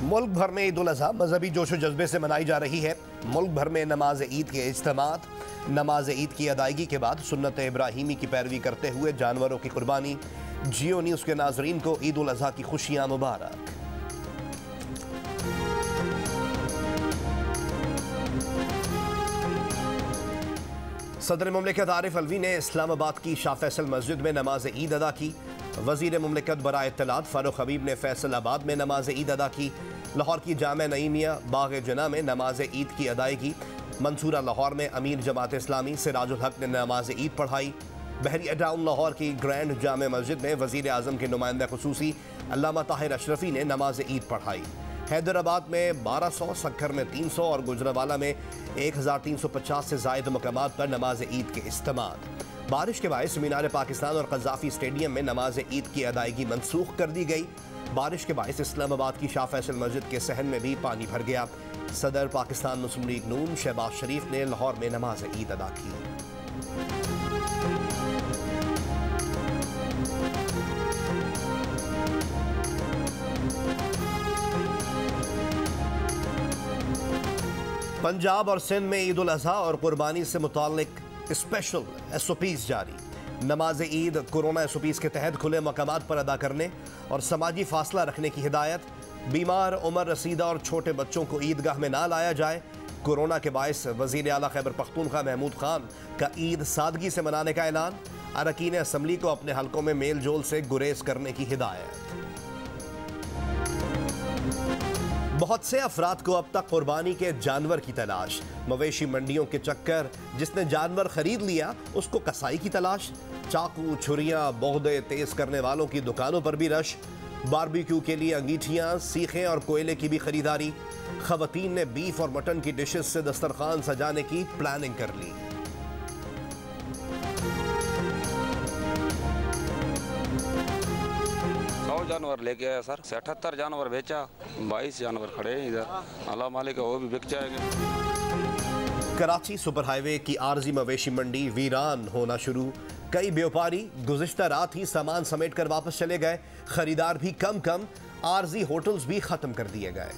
मुल्क भर में ईद उल अज़हा मजहबी जोशो जज्बे से मनाई जा रही है। मुल्क भर में नमाज ईद के इज्तिमात, नमाज ईद की अदायगी के बाद सुन्नत इब्राहीमी की पैरवी करते हुए जानवरों की कुर्बानी। जियो न्यूज़ के नाजरीन को ईद उल अज़हा की खुशियाँ मुबारक। सदर मुमलिकत आरिफ अलवी ने इस्लामाबाद की शाह फैसल मस्जिद में नमाज ईद अदा की। वज़ीर मुमलिकत बराए इत्तलात फारूक हबीब ने फैसलाबाद में नमाज ईद अदा की। लाहौर की जामे नईमिया बाग जना में नमाज ईद की अदायगी। मंसूरा लाहौर में अमीर जमात इस्लामी सिराजुल हक ने नमाज ईद पढ़ाई। बहरिया टाउन लाहौर की ग्रैंड जामे मस्जिद में वज़ीर आज़म के नुमाइंदा खुसूसी अल्लामा ताहिर अशरफी ने नमाज ईद पढ़ाई। हैदराबाद में 1200, सक्खर में 300 और गुजरावाला में 1350 से ज़ायद मकामात पर नमाज ईद के इज्तिमात। बारिश के बायस मीनार पाकिस्तान और क़ज़ाफ़ी स्टेडियम में नमाज ईद की अदायगी मनसूख कर दी गई। बारिश के बायस इस्लामाबाद की शाह फैसल मस्जिद के सहन में भी पानी भर गया। सदर पाकिस्तान मुस्लिम लीग नून शहबाज शरीफ ने लाहौर में नमाज ईद अदा की। पंजाब और सिंध में ईद उल अज़हा और कुर्बानी से मुताल्लिक स्पेशल SOPs जारी। नमाज ईद कोरोना SOPs के तहत खुले मकामात पर अदा करने और समाजी फासला रखने की हिदायत। बीमार, उम्र रसीदा और छोटे बच्चों को ईदगाह में ना लाया जाए। कोरोना के बायस वज़ीर आला खैबर पख्तूनख्वा महमूद खान का ईद सादगी से मनाने का ऐलान। अरकान असम्बली को अपने हलकों में मेल जोल से गुरेज करने की हिदायत। बहुत से अफराद को अब तक कुर्बानी के जानवर की तलाश। मवेशी मंडियों के चक्कर, जिसने जानवर खरीद लिया उसको कसाई की तलाश। चाकू, छुरियां, बोगदे तेज करने वालों की दुकानों पर भी रश। बारबेक्यू के लिए अंगीठियां, सीखें और कोयले की भी खरीदारी। खवातीन ने बीफ और मटन की डिशेस से दस्तरखान सजाने की प्लानिंग कर ली। जानवर लेके आया सर, 78 जानवर बेचा, 22 जानवर खड़े हैं इधर। अल्लाह मालिक वो भी बिक जाएंगे। कराची सुपर हाईवे की आरजी मवेशी मंडी वीरान होना शुरू। कई व्यापारी गुज़िश्ता रात ही सामान समेट कर वापस चले गए। खरीदार भी कम, आरजी होटल्स भी खत्म कर दिए गए।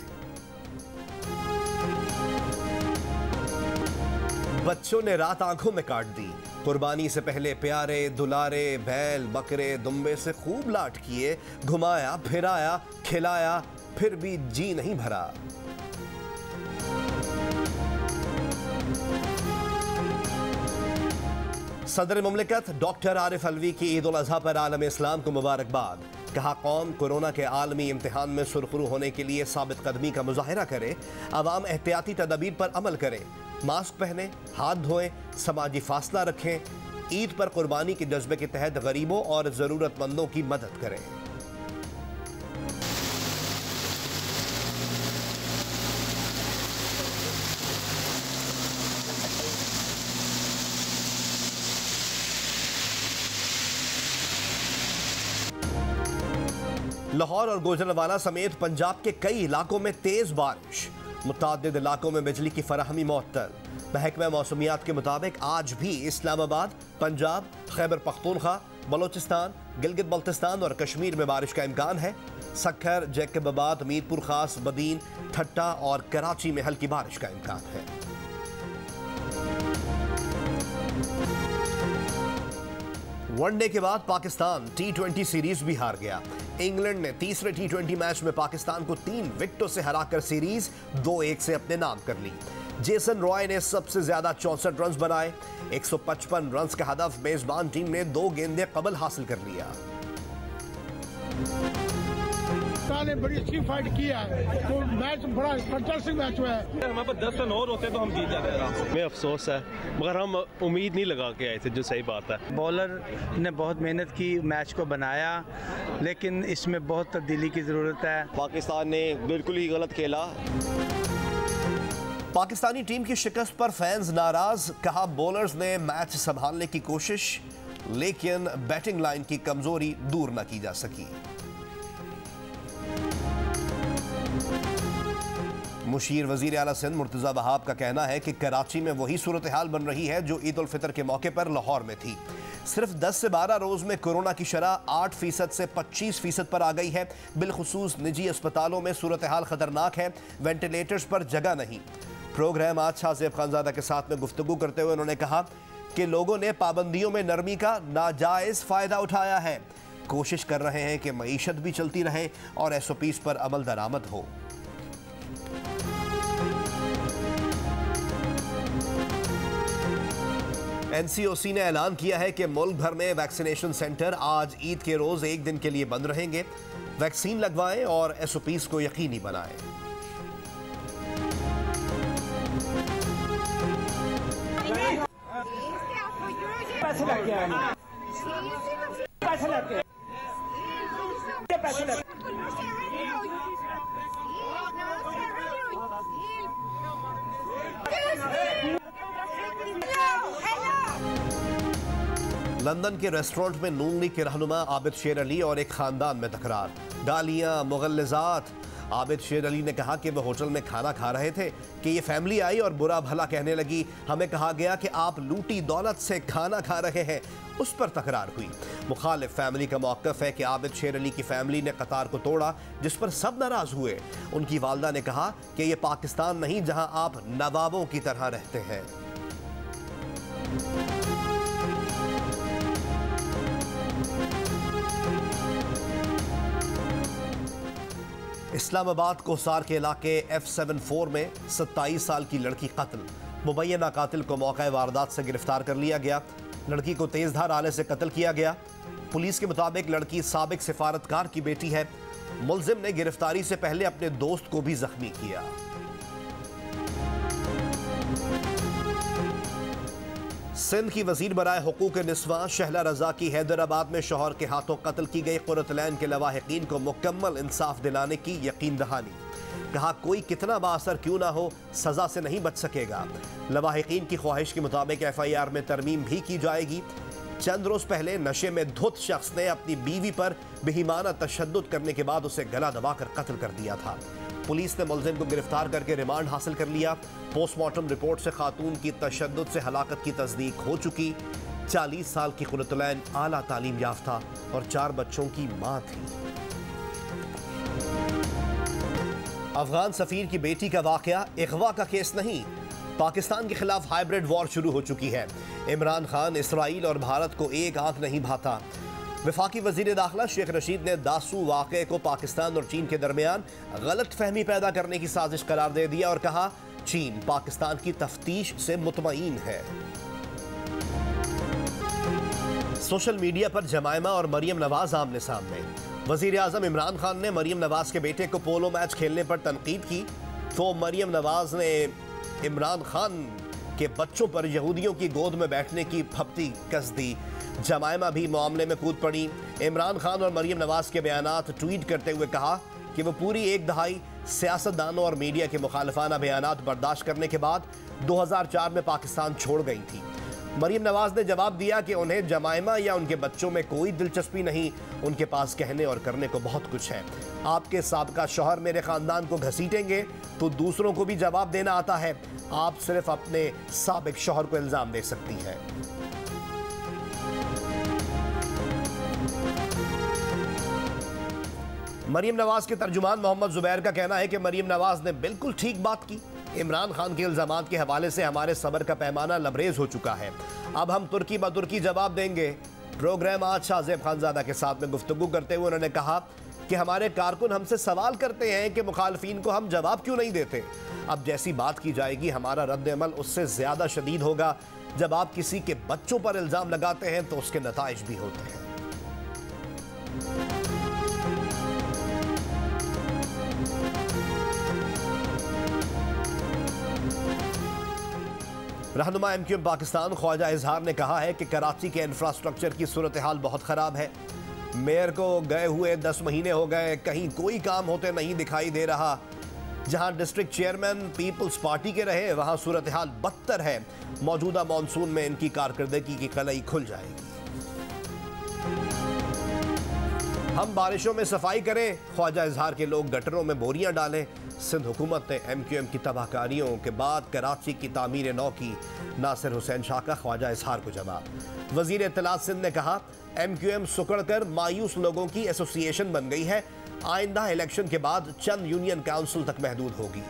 बच्चों ने रात आंखों में काट दी। कुर्बानी से पहले प्यारे दुलारे बैल बकरे दुम्बे से खूब लाट किए, घुमाया फिराया खिलाया, फिर भी जी नहीं भरा। सदर मुमलिकत डॉक्टर आरिफ अलवी की ईद उल अज़हा पर आलम इस्लाम को मुबारकबाद। कहा, कौम कोरोना के आलमी इम्तिहान में सुरखरू होने के लिए साबित कदमी का मुजाहिरा करे। अवाम एहतियाती तदाबीर पर अमल करें, मास्क पहने, हाथ धोएं, समाजी फासला रखें। ईद पर कुर्बानी के जज्बे के तहत गरीबों और ज़रूरतमंदों की मदद करें। लाहौर और गुजरावाला समेत पंजाब के कई इलाकों में तेज बारिश। मुतादिद इलाकों में बिजली की फराहमी मुअत्तल। महकमा मौसमियात के मुताबिक आज भी इस्लामाबाद, पंजाब, खैबर पख्तूनख्वा, बलोचिस्तान, गिलगित बल्तिस्तान और कश्मीर में बारिश का इम्कान है। सक्खर, जैकबाबाद, मीरपुर खास, बदीन, ठट्टा और कराची में हल्की बारिश का इम्कान है। वनडे के बाद पाकिस्तान T20 सीरीज भी हार गया। इंग्लैंड ने तीसरे T20 मैच में पाकिस्तान को 3 विकेटों से हराकर सीरीज 2-1 से अपने नाम कर ली। जेसन रॉय ने सबसे ज्यादा 64 रन बनाए। 155 रन का हदफ मेजबान टीम ने 2 गेंदें कबल हासिल कर लिया। ने बड़ी अच्छी फाइट किया है, तो मैच बड़ा कंटेस्टिंग मैच हुआ है। हमारे पास 10 रन और होते तो हम जीत जाते। हमें अफसोस है, मगर हम उम्मीद नहीं लगा के आए थे, जो सही बात है। बॉलर ने बहुत मेहनत की, मैच को बनाया, लेकिन इसमें बहुत तब्दीली की ज़रूरत है। पाकिस्तान ने बिल्कुल ही गलत खेला। पाकिस्तानी टीम की शिकस्त पर फैंस नाराज। कहा, बॉलर्स ने मैच संभालने की कोशिश, लेकिन बैटिंग लाइन की कमजोरी दूर न की जा सकी। मुशीर वजीर आला सिंध मुर्तज़ा वहाब का कहना है कि कराची में वही सूरत हाल बन रही है जो ईद उल फितर के मौके पर लाहौर में थी। सिर्फ 10 से 12 रोज में कोरोना की शरह 8% से 25% पर आ गई है। बिलखुसूस निजी अस्पतालों में सूरत हाल खतरनाक है, वेंटिलेटर्स पर जगह नहीं। प्रोग्राम आज शाह ज़ेब खानज़ादा के साथ में गुफ्तगू करते हुए उन्होंने कहा कि लोगों ने पाबंदियों में नरमी का नाजायज फायदा उठाया है। कोशिश कर रहे हैं कि मईशत भी चलती रहे और SOPs पर अमल दरामद हो। NCOC ने ऐलान किया है कि मुल्क भर में वैक्सीनेशन सेंटर आज ईद के रोज एक दिन के लिए बंद रहेंगे। वैक्सीन लगवाएं और SOPs को यकीनी बनाएं। लंदन के रेस्टोरेंट में नून लीग के रहनुमा आबिद शेर अली और एक खानदान में तकरार, गालियां, मुगल्लिज़ात। आबिद शेर अली ने कहा कि वह होटल में खाना खा रहे थे कि ये फैमिली आई और बुरा भला कहने लगी। हमें कहा गया कि आप लूटी दौलत से खाना खा रहे हैं, उस पर तकरार हुई। मुखालिफ फैमिली का मौक़िफ़ है कि आबिद शेर अली की फैमिली ने कतार को तोड़ा, जिस पर सब नाराज़ हुए। उनकी वालदा ने कहा कि ये पाकिस्तान नहीं जहां आप नवाबों की तरह रहते हैं। इस्लामाबाद कोसार के इलाके F74 में 27 साल की लड़की कत्ल। मुबैना कातिल को मौका वारदात से गिरफ्तार कर लिया गया। लड़की को तेजधार आले से कत्ल किया गया। पुलिस के मुताबिक लड़की साबिक सिफारतकार की बेटी है। मुलजिम ने गिरफ्तारी से पहले अपने दोस्त को भी जख्मी किया। सिंध की वजीर बराए हुकूक निस्वां शहला रजा की हैदराबाद में शौहर के हाथों कत्ल की गई कुर्रतुलैन के लवाहिकीन को मुकम्मल इंसाफ दिलाने की यकीन दहानी। कहा कोई कितना बाअसर क्यों ना हो, सजा से नहीं बच सकेगा। लवाहिकीन की ख्वाहिश के मुताबिक FIR में तरमीम भी की जाएगी। चंद रोज पहले नशे में धुत शख्स ने अपनी बीवी पर बेईमाना तशद्दुद करने के बाद उसे गला दबाकर कत्ल कर दिया था। पुलिस ने मुलजिम को गिरफ्तार करके रिमांड हासिल कर लिया। पोस्टमार्टम रिपोर्ट से खातून की तशद्दुद से हलाकत की तस्दीक हो चुकी। 40 साल की कुर्रतुलैन आला तालीम याफ्ता और 4 बच्चों की मां थी। अफगान सफीर की बेटी का वाकया अगवा का केस नहीं, पाकिस्तान के खिलाफ हाइब्रिड वॉर शुरू हो चुकी है। इमरान खान, इसराइल और भारत को एक आंख नहीं भाता। वफाकी वजीर दाखिला शेख रशीद ने दासू वाक़े को पाकिस्तान और चीन के दरमियान गलत फहमी पैदा करने की साजिश करार दे दिया और कहा चीन पाकिस्तान की तफ्तीश से मुतमईन है। सोशल मीडिया पर जमायमा और मरियम नवाज आमने सामने। वजीर आजम इमरान खान ने मरियम नवाज के बेटे को पोलो मैच खेलने पर तनकीद की तो मरियम नवाज ने इमरान खान के बच्चों पर यहूदियों की गोद में बैठने की फप्ती कस दी। जमायमा भी मामले में कूद पड़ी। इमरान खान और मरियम नवाज के बयानात ट्वीट करते हुए कहा कि वो पूरी एक दहाई सियासतदानों और मीडिया के मुखालिफाना बयानात बर्दाश्त करने के बाद 2004 में पाकिस्तान छोड़ गई थी। मरियम नवाज ने जवाब दिया कि उन्हें जमायमा या उनके बच्चों में कोई दिलचस्पी नहीं, उनके पास कहने और करने को बहुत कुछ है। आपके साबका शौहर मेरे खानदान को घसीटेंगे तो दूसरों को भी जवाब देना आता है। आप सिर्फ अपने साबिक शौहर को इल्जाम दे सकती हैं। मरियम नवाज के तर्जुमान मोहम्मद जुबैर का कहना है कि मरियम नवाज ने बिल्कुल ठीक बात की। इमरान खान के इल्जामात के हवाले से हमारे सब्र का पैमाना लबरेज हो चुका है। अब हम तुर्की ब तुर्की जवाब देंगे। प्रोग्राम आज शाह ज़ेब खानज़ादा के साथ में गुफ्तगू करते हुए उन्होंने कहा कि हमारे कारकुन हमसे सवाल करते हैं कि मुखालफीन को हम जवाब क्यों नहीं देते। अब जैसी बात की जाएगी हमारा रद्द अमल उससे ज़्यादा शदीद होगा। जब आप किसी के बच्चों पर इल्ज़ाम लगाते हैं तो उसके नताइज भी होते हैं। रहनुमा MQM पाकिस्तान ख्वाजा इजहार ने कहा है कि कराची के इंफ्रास्ट्रक्चर की सूरत हाल बहुत ख़राब है। मेयर को गए हुए 10 महीने हो गए, कहीं कोई काम होते नहीं दिखाई दे रहा। जहां डिस्ट्रिक्ट चेयरमैन पीपल्स पार्टी के रहे वहां सूरत हाल बदतर है। मौजूदा मानसून में इनकी कारकर्दगी की कलई खुल जाएगी। हम बारिशों में सफाई करें, ख्वाजा इजहार के लोग गटरों में बोरियां डालें। सिंध हुकूमत ने MQM की तबाहकारियों के बाद कराची की तामीर नौ की। नासिर हुसैन शाह का ख्वाजा इजहार को जवाब। वजीर इत्तलात सिंध ने कहा, MQM सुकड़कर मायूस लोगों की एसोसिएशन बन गई है। आइंदा इलेक्शन के बाद चंद यूनियन काउंसिल तक महदूद होगी।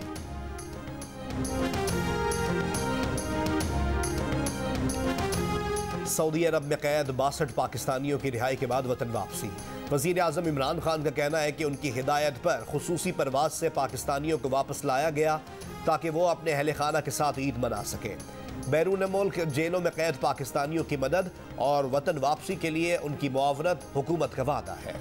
सऊदी अरब में कैद 62 पाकिस्तानियों की रिहाई के बाद वतन वापसी। वजीर आजम इमरान खान का कहना है कि उनकी हिदायत पर खुसूसी परवाज से पाकिस्तानियों को वापस लाया गया ताकि वो अपने अहले खाना के साथ ईद मना सकें। बैरून मुल्क जेलों में कैद पाकिस्तानियों की मदद और वतन वापसी के लिए उनकी मुआवनत हुकूमत का वादा है।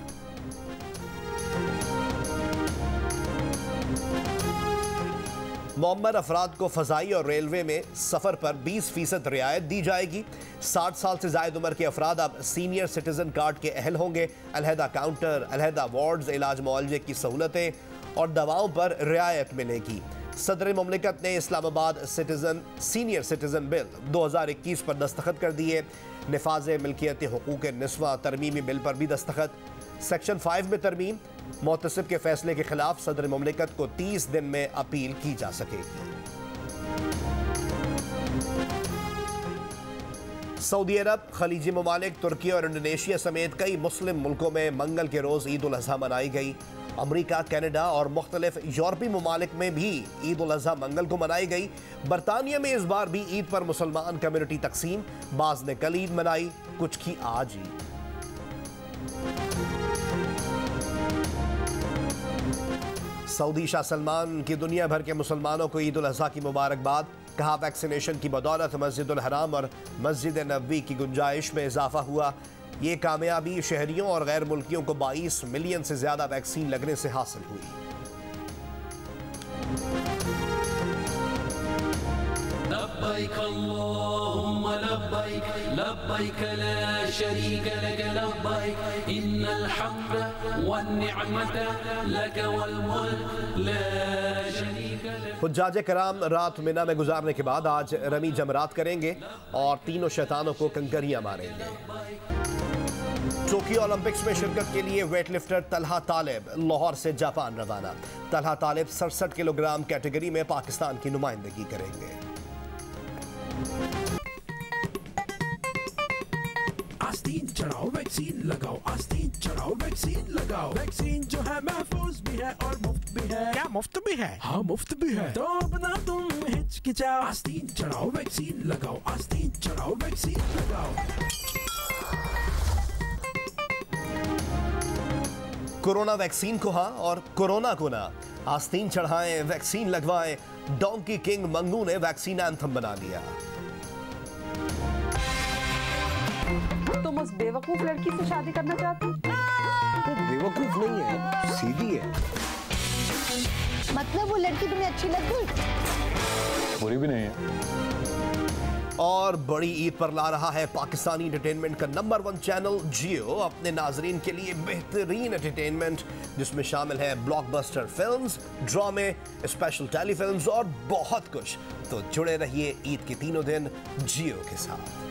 मुअम्मर अफराद को फ़ज़ाई और रेलवे में सफ़र पर 20% रियायत दी जाएगी। 60 साल से ज़ायद उम्र के अफराद अब सीनियर सिटीज़न कार्ड के अहल होंगे। अलहदा काउंटर, अलहदा वार्ड्स, इलाज मुआलजे की सहूलतें और दवाओं पर रियायत मिलेगी। सदर मुमलिकत ने इस्लामाबाद सीनियर सिटीज़न बिल 2021 पर दस्तखत कर दिए। निफाज मिल्कियत हुकूक निस्वा तरमीमी बिल पर भी दस्तखत। सेक्शन 5 में तरमीम। मुतसिब के फैसले के खिलाफ सदर मुमलिकत को 30 दिन में अपील की जा सकेगी। सऊदी अरब, खलीजी ममालिक, तुर्की और इंडोनेशिया समेत कई मुस्लिम मुल्कों में मंगल के रोज़ ईद उल अज़हा मनाई गई। अमरीका, कनाडा और मुख्तलिफ यूरोपीय ममालिक में भी ईद उल अज़हा मंगल को मनाई गई। बरतानिया में इस बार भी ईद पर मुसलमान कम्युनिटी तकसीम। बाज़ ने कल ईद मनाई, कुछ की आज ईद। सऊदी शाह सलमान की दुनिया भर के मुसलमानों को ईद उल अज़हा की मुबारकबाद। कहा, वैक्सीनेशन की बदौलत मस्जिद उल हराम और मस्जिद नबवी की गुंजाइश में इजाफा हुआ। ये कामयाबी शहरियों और गैर मुल्कियों को 22 मिलियन से ज्यादा वैक्सीन लगने से हासिल हुई। लब्बैक अल्लाहुम्मा लब्बैक, लब्बैक ला शरीक लक लब्बैक, इन्नल हम्द वन निअमत लक वल मुल्क ला शरीक लक। हुज्जाज कराम रात मिना में गुजारने के बाद आज रमी जमरात करेंगे और तीनों शैतानों को कंकरियां मारेंगे। टोक्यो ओलंपिक्स में शिरकत के लिए वेटलिफ्टर तलहा तालिब लाहौर से जापान रवाना। तलहा तालिब 67 किलोग्राम कैटेगरी में पाकिस्तान की नुमाइंदगी करेंगे। आस्तीन चढ़ाओ वैक्सीन लगाओ, आस्तीन चढ़ाओ वैक्सीन लगाओ। वैक्सीन जो है महफूज भी है और मुफ्त भी है। क्या मुफ्त भी है? हाँ मुफ्त भी है। तो अब ना तुम हिचकिचाओ, आस्तीन चढ़ाओ वैक्सीन लगाओ, आस्तीन चढ़ाओ वैक्सीन लगाओ। कोरोना वैक्सीन को हाँ और कोरोना को ना। आस्तीन चढ़ाएं, वैक्सीन लगवाएं। डोंकी किंग मंगू ने वैक्सीन एंथम बना लिया। तुम उस बेवकूफ लड़की से शादी करना चाहते हो? वो बेवकूफ नहीं है, सीधी है। मतलब वो लड़की तुम्हें अच्छी लग गई? बुरी भी नहीं है। और बड़ी ईद पर ला रहा है पाकिस्तानी एंटरटेनमेंट का नंबर 1 चैनल जियो अपने नाजरीन के लिए बेहतरीन एंटरटेनमेंट, जिसमें शामिल है ब्लॉकबस्टर फिल्म्स, ड्रामे, स्पेशल टेलीफिल्म्स और बहुत कुछ। तो जुड़े रहिए ईद के तीनों दिन जियो के साथ।